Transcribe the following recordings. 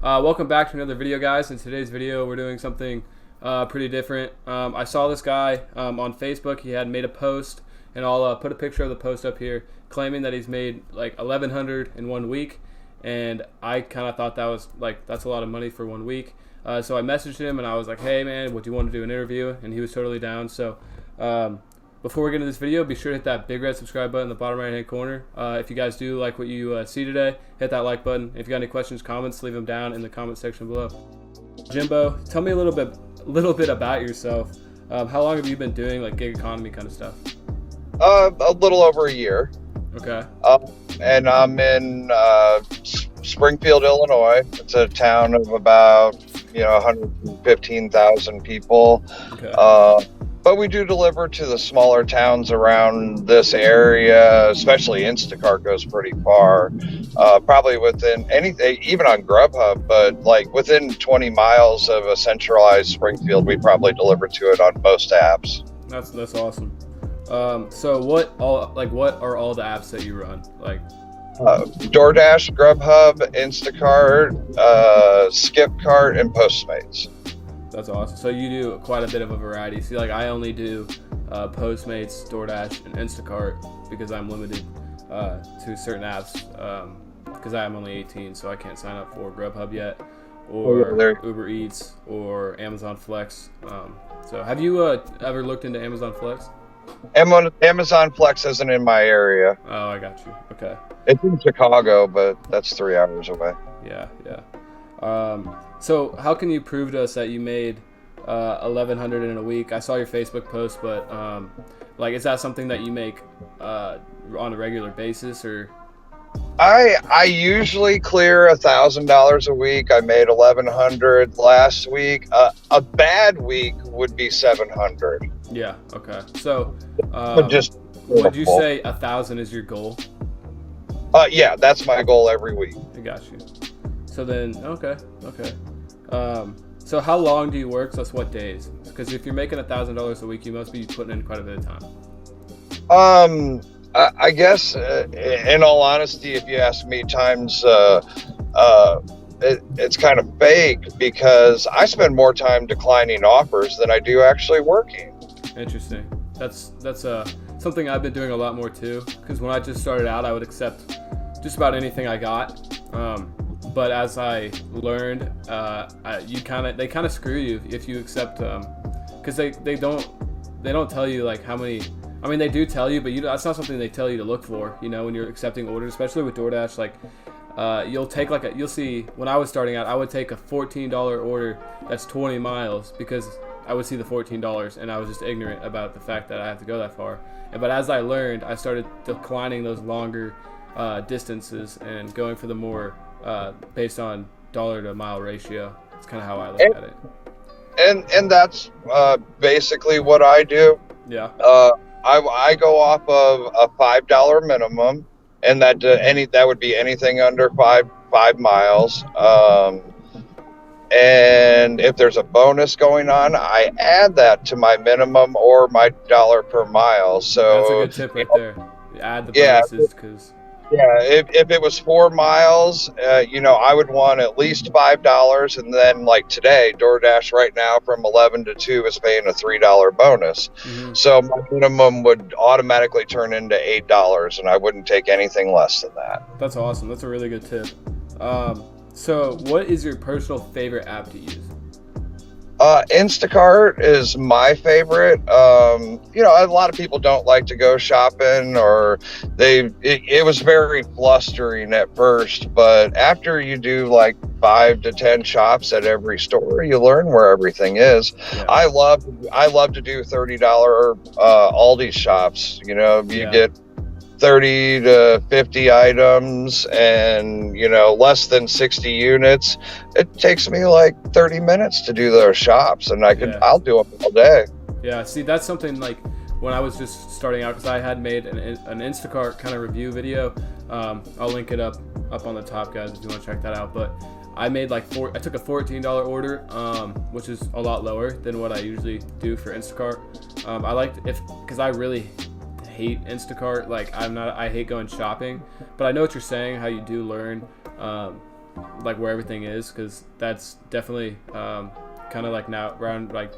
Welcome back to another video, guys. In today's video, we're doing something pretty different. I saw this guy on Facebook. He had made a post, and I'll put a picture of the post up here, claiming that he's made like 1,100 in 1 week. And I kind of thought that was that's a lot of money for 1 week. So I messaged him and I was like, "Hey man, would you want to do an interview?" And he was totally down. So before we get into this video, be sure to hit that big red subscribe button in the bottom right hand corner. If you guys do like what you see today, hit that like button. If you got any questions, comments, leave them down in the comment section below. Jimbo, tell me a little bit about yourself. How long have you been doing like gig economy kind of stuff? A little over a year. Okay. And I'm in Springfield, Illinois. It's a town of about 115,000 people. Okay. But we do deliver to the smaller towns around this area, especially Instacart goes pretty far. Probably within anything, even on Grubhub, but like within 20 miles of a centralized Springfield, we probably deliver to it on most apps. That's awesome. So what are all the apps that you run? Doordash, Grubhub, Instacart, Skipcart, and Postmates. That's awesome. So you do quite a bit of a variety. See, I only do Postmates, DoorDash, and Instacart because I'm limited to certain apps because I am only 18, so I can't sign up for Grubhub yet, or Uber Eats, or Amazon Flex. So have you ever looked into Amazon Flex? Amazon Flex isn't in my area. Oh, I got you. Okay. It's in Chicago, but that's 3 hours away. Yeah. So how can you prove to us that you made 1,100 in a week? I saw your Facebook post, but is that something that you make on a regular basis, or? I usually clear $1,000 a week. I made 1,100 last week. A bad week would be 700. Yeah. Okay. So, would you say 1,000 is your goal? Yeah, that's my goal every week. I got you. So then, okay. So how long do you work? So that's what days? Because if you're making $1,000 a week, you must be putting in quite a bit of time. I guess, in all honesty, if you ask me, times it's kind of fake because I spend more time declining offers than I do actually working. Interesting. That's something I've been doing a lot more too. Because when I just started out, I would accept just about anything I got. But as I learned, they kind of screw you if you accept, because they don't tell you like how many. I mean, they do tell you, but that's not something they tell you to look for. When you're accepting orders, especially with DoorDash, you'll take you'll see when I was starting out, I would take a $14 order that's 20 miles because I would see the $14 and I was just ignorant about the fact that I have to go that far. But as I learned, I started declining those longer distances and going for the more based on dollar to mile ratio. That's kind of how I look at it. And that's basically what I do. Yeah. I go off of a $5 minimum, and that would be anything under five miles. And if there's a bonus going on, I add that to my minimum or my dollar per mile. So that's a good tip right there. You add the bonuses because. Yeah, if it was 4 miles, I would want at least $5, and then like today, DoorDash right now from 11 to 2 is paying a $3 bonus. Mm-hmm. So my minimum would automatically turn into $8, and I wouldn't take anything less than that. That's awesome. That's a really good tip. So what is your personal favorite app to use? Instacart is my favorite. A lot of people don't like to go shopping, or it was very flustering at first, but after you do like 5 to 10 shops at every store, you learn where everything is. Yeah. I love to do $30 Aldi shops. You get 30 to 50 items and less than 60 units. It takes me like 30 minutes to do those shops, and I'll do them all day. Yeah, see, that's something like when I was just starting out, because I had made an Instacart kind of review video. I'll link it up on the top, guys, if you want to check that out. But I made I took a $14 order, which is a lot lower than what I usually do for Instacart. I liked because I really hate Instacart. I hate going shopping, but I know what you're saying, how you do learn like where everything is, because that's definitely kind of like now around like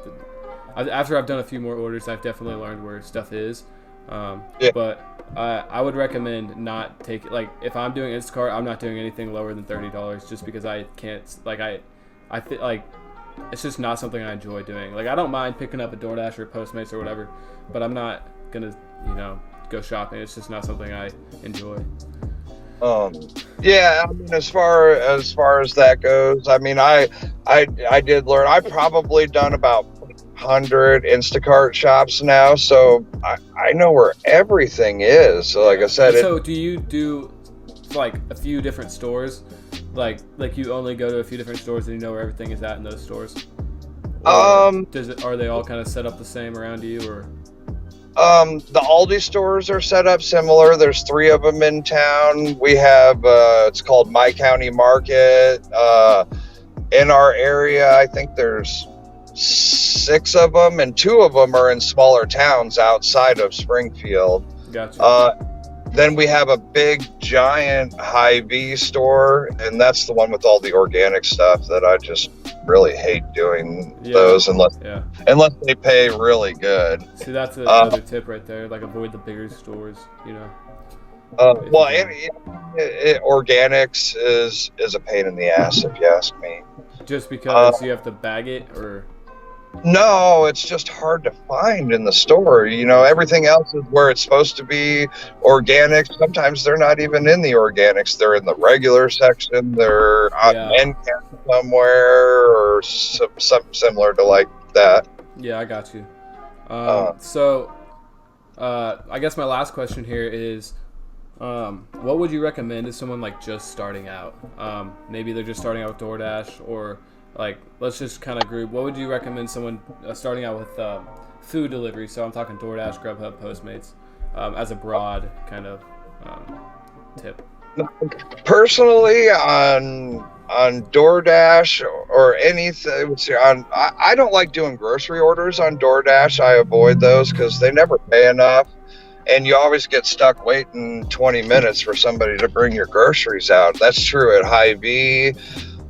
after I've done a few more orders, I've definitely learned where stuff is. Yeah. But I would recommend not take like if I'm doing Instacart, I'm not doing anything lower than $30 just because I can't like I feel like it's just not something I enjoy doing. Like I don't mind picking up a Doordash or Postmates or whatever, but I'm not gonna go shopping. It's just not something I enjoy. Yeah, I mean, as far as that goes, I mean, I did learn. I've probably done about 100 Instacart shops now, so I know where everything is. So like I said, so do you do like a few different stores? Like you only go to a few different stores and you know where everything is at in those stores? Or are they all kind of set up the same around you, or? The Aldi stores are set up similar. There's 3 of them in town. We have it's called My County Market. In our area, I think there's 6 of them, and 2 of them are in smaller towns outside of Springfield. Gotcha. Then we have a big giant Hy-Vee store, and that's the one with all the organic stuff that I just really hate doing those unless they pay really good. See, that's another tip right there. Like avoid the bigger stores, Organics is a pain in the ass if you ask me. Just because you have to bag it, or? No, it's just hard to find in the store. Everything else is where it's supposed to be. Organics, sometimes they're not even in the organics. They're in the regular section. They're on end cap somewhere, or something similar to like that. Yeah, I got you. So, I guess my last question here is, what would you recommend to someone like just starting out? Maybe they're just starting out with DoorDash, or like, let's just kind of group. What would you recommend someone starting out with food delivery? So I'm talking DoorDash, Grubhub, Postmates, as a broad kind of tip. Personally, on DoorDash or anything, I don't like doing grocery orders on DoorDash. I avoid those because they never pay enough, and you always get stuck waiting 20 minutes for somebody to bring your groceries out. That's true at Hy-Vee.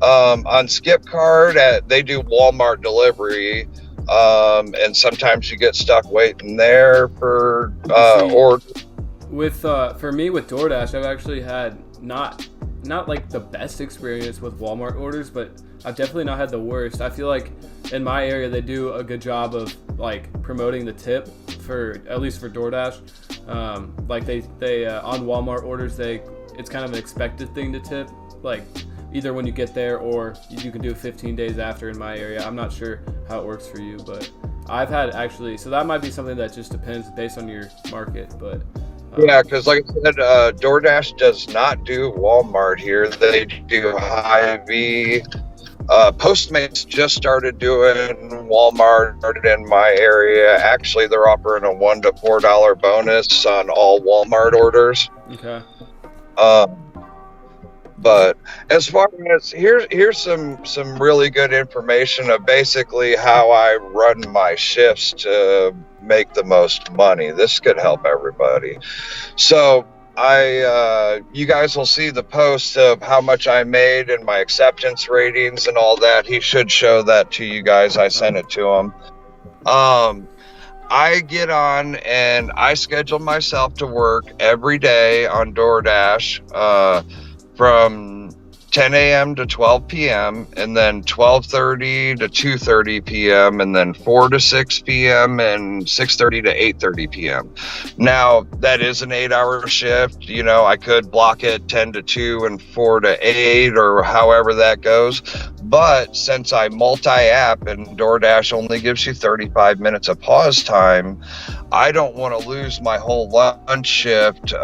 On Skipcart, they do Walmart delivery, and sometimes you get stuck waiting there for orders. For me with DoorDash, I've actually had not like the best experience with Walmart orders, but I've definitely not had the worst. I feel like in my area they do a good job of like promoting the tip, at least for DoorDash. Like they on Walmart orders, it's kind of an expected thing to tip, like either when you get there or you can do 15 days after in my area. I'm not sure how it works for you, but I've had so that might be something that just depends based on your market, but yeah, because like I said, DoorDash does not do Walmart here. They do Hy-Vee. Postmates just started doing Walmart, started in my area. Actually, they're offering a $1 to $4 bonus on all Walmart orders. Okay. But as far as here's some really good information of basically how I run my shifts to make the most money. This could help everybody. So you guys will see the post of how much I made and my acceptance ratings and all that. He should show that to you guys. I sent it to him. I get on and I schedule myself to work every day on DoorDash, from 10 a.m. to 12 p.m. and then 12:30 to 2:30 p.m. and then 4 to 6 p.m. and 6:30 to 8:30 p.m. Now, that is an 8-hour shift. I could block it 10 to 2 and 4 to 8 or however that goes. But since I multi-app and DoorDash only gives you 35 minutes of pause time, I don't want to lose my whole lunch shift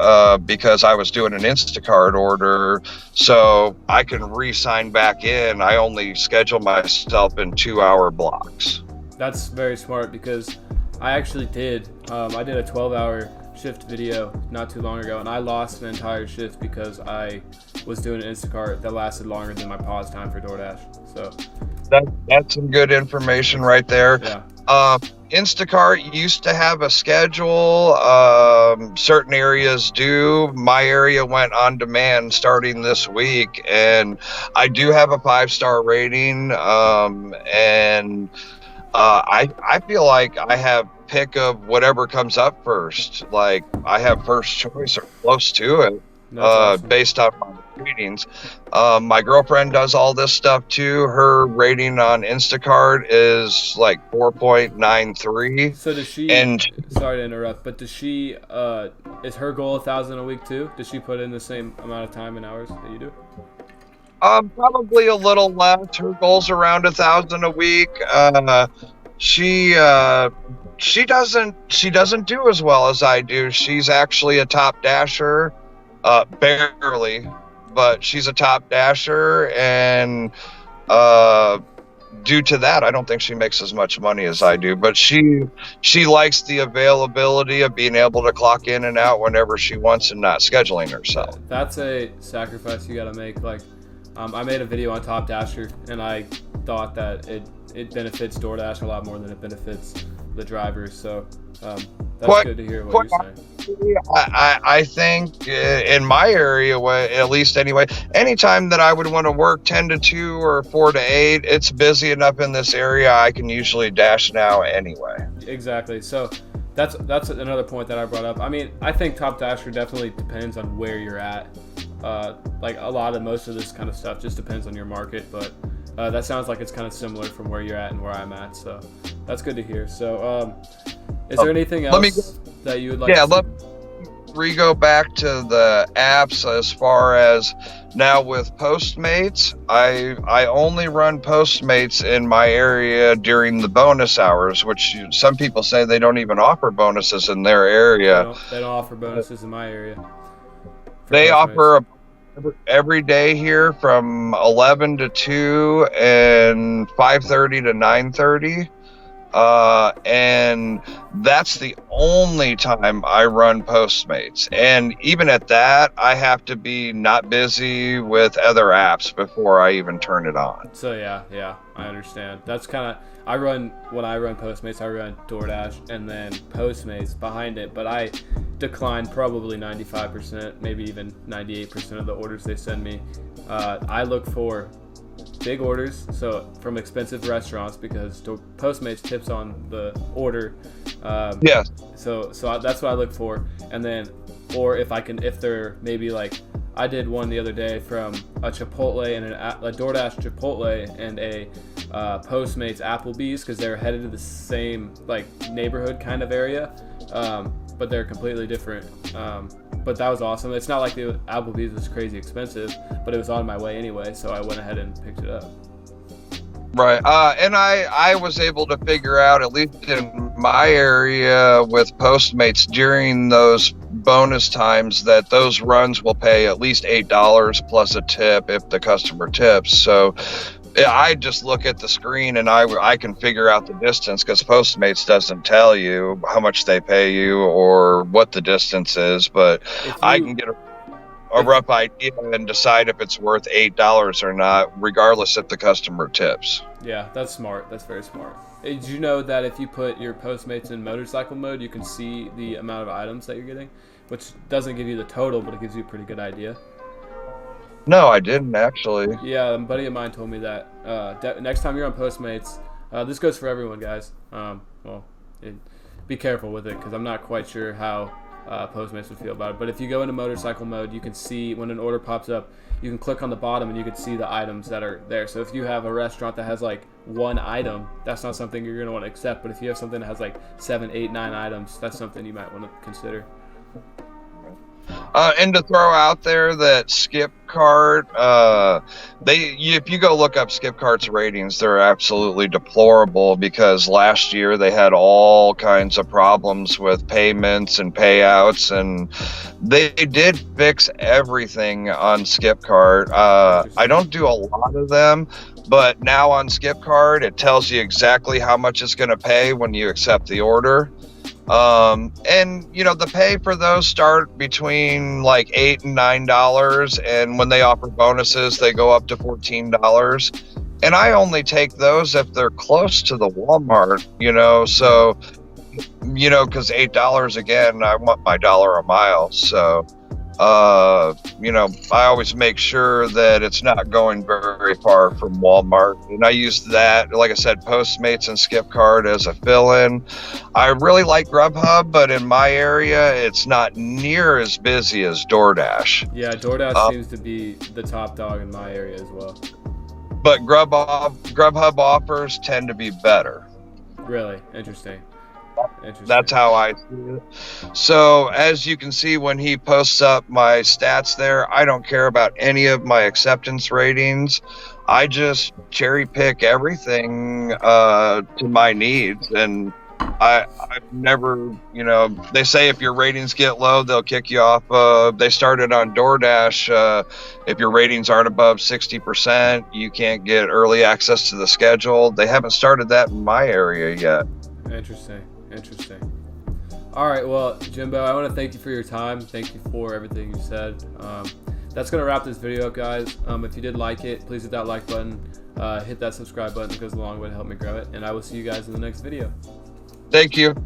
because I was doing an Instacart order. So I can re-sign back in. I only schedule myself in 2-hour blocks. That's very smart, because I actually did. I did a 12-hour shift video not too long ago, and I lost an entire shift because I was doing an Instacart that lasted longer than my pause time for DoorDash. So that's some good information right there. Yeah. Instacart used to have a schedule. Certain areas do. My area went on demand starting this week, and I do have a 5-star rating. And I feel like I have pick of whatever comes up first. Like I have first choice or close to it, That's awesome. based on my ratings. My girlfriend does all this stuff too. Her rating on Instacart is like 4.93. So does she? And Sorry to interrupt, but does she? Is her goal 1,000 a week too? Does she put in the same amount of time and hours that you do? probably a little less. Her goal's around 1,000 a week. She doesn't do as well as I do. She's actually a top dasher, barely, but she's a top dasher, and due to that, I don't think she makes as much money as I do. But she likes the availability of being able to clock in and out whenever she wants and not scheduling herself. That's a sacrifice you got to make. Like, I made a video on Top Dasher, and I thought that it benefits DoorDash a lot more than it benefits the drivers. So that's good to hear what you're saying. I think in my area, at least anyway, anytime that I would want to work 10 to 2 or 4 to 8, it's busy enough in this area. I can usually dash now anyway. Exactly. So that's another point that I brought up. I mean, I think Top Dasher definitely depends on where you're at. Like most of this kind of stuff just depends on your market, but that sounds like it's kind of similar from where you're at and where I'm at. So that's good to hear. So is there anything else that you would like to go back to the apps as far as now with Postmates? I only run Postmates in my area during the bonus hours, which some people say they don't even offer bonuses in their area. They don't offer bonuses in my area. They offer every day here from 11 to 2 and 5:30 to 9:30. And that's the only time I run Postmates. And even at that, I have to be not busy with other apps before I even turn it on. So yeah, I understand. That's kind of, when I run Postmates, I run DoorDash and then Postmates behind it, but I decline probably 95%, maybe even 98% of the orders they send me. I look for big orders, so from expensive restaurants, because Postmates tips on the order. Yes. So that's what I look for, and then, or if they're maybe like, I did one the other day from a Chipotle and a DoorDash Chipotle and a Postmates Applebee's, because they're headed to the same like neighborhood kind of area, but they're completely different. But that was awesome. It's not like the Applebee's was crazy expensive, but it was on my way anyway, so I went ahead and picked it up. Right. And I was able to figure out, at least in my area with Postmates during those bonus times, that those runs will pay at least $8 plus a tip if the customer tips. So I just look at the screen and I can figure out the distance, because Postmates doesn't tell you how much they pay you or what the distance is, but I can get a rough idea and decide if it's worth $8 or not, regardless if the customer tips. Yeah, that's smart. That's very smart. Hey, did you know that if you put your Postmates in motorcycle mode, you can see the amount of items that you're getting, which doesn't give you the total, but it gives you a pretty good idea? No, I didn't actually. Yeah, a buddy of mine told me that. Next time you're on Postmates, this goes for everyone, guys. Be careful with it, because I'm not quite sure how Postmates would feel about it. But if you go into motorcycle mode, you can see when an order pops up, you can click on the bottom and you can see the items that are there. So if you have a restaurant that has like one item, that's not something you're going to want to accept. But if you have something that has like 7, 8, 9 items, that's something you might want to consider. And to throw out there that Skipcart, if you go look up Skipcart's ratings, they're absolutely deplorable, because last year they had all kinds of problems with payments and payouts, and they did fix everything on Skipcart. I don't do a lot of them, but now on Skipcart, it tells you exactly how much it's going to pay when you accept the order. And the pay for those start between like $8 and $9, and when they offer bonuses, they go up to $14. and I only take those if they're close to the Walmart, so, because $8 again, I want my dollar a mile. So, I always make sure that it's not going very far from Walmart. And I use that, like I said, Postmates and Skipcart as a fill-in. I really like Grubhub, but in my area, it's not near as busy as Doordash. Yeah, DoorDash seems to be the top dog in my area as well. But Grubhub offers tend to be better. Really? Interesting. That's how I see it. So as you can see, when he posts up my stats there, I don't care about any of my acceptance ratings. I just cherry pick everything to my needs. And I've never, they say if your ratings get low, they'll kick you off. They started on Doordash. If your ratings aren't above 60%, you can't get early access to the schedule. They haven't started that in my area yet. Interesting. All right, well, Jimbo, I want to thank you for your time. Thank you for everything you said. That's going to wrap this video up, guys. If you did like it, please hit that like button. Hit that subscribe button. It goes a long way to help me grow it. And I will see you guys in the next video. Thank you.